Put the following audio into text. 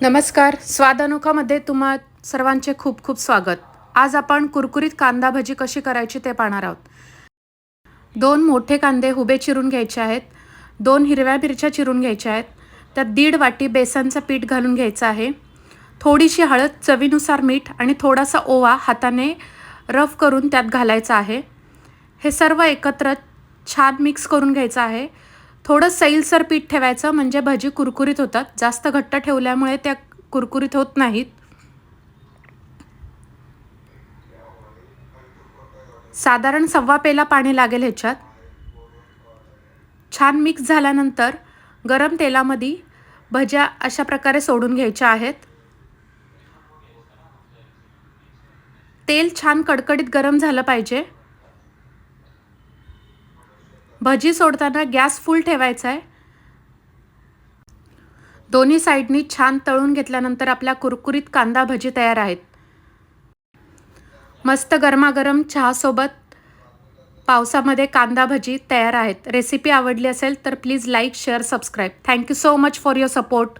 नमस्कार. स्वाद अनोखामध्ये तुम्हा सर्वांचे खूप खूप स्वागत. आज आपण कुरकुरीत कांदा भजी कशी करायची ते पाहणार आहोत. 2 मोठे कांदे उभे चिरून घ्यायचे आहेत. 2 हिरव्या मिरच्या चिरून घ्यायच्या आहेत. त्यात 1.5 वाटी बेसनचं पीठ घालून घ्यायचं आहे. थोडीशी हळद, चवीनुसार मीठ आणि थोडासा ओवा हाताने रफ करून त्यात घालायचा आहे. हे सर्व एकत्र छान मिक्स करून घ्यायचं आहे. थोडं सैलसर पीठ ठेवायचं म्हणजे भजी कुरकुरीत होतात. जास्त घट्ट ठेवल्यामुळे त्या कुरकुरीत होत नाहीत. साधारण 1.25 पेला पाणी लागेल ह्याच्यात. छान मिक्स झाल्यानंतर गरम तेलामध्ये भज्या अशा प्रकारे सोडून घ्यायच्या आहेत. तेल छान कडकडीत गरम झालं पाहिजे. भजी सोडताना गॅस फुल ठेवायचा आहे. दोन्ही साईडनी छान तळून घेतल्यानंतर आपल्या कुरकुरीत कांदा भजी तयार आहेत. मस्त गरमागरम चहासोबत पावसामध्ये कांदा भजी तयार आहेत. रेसिपी आवडली असेल तर please like, share, subscribe. Thank you so much for your support.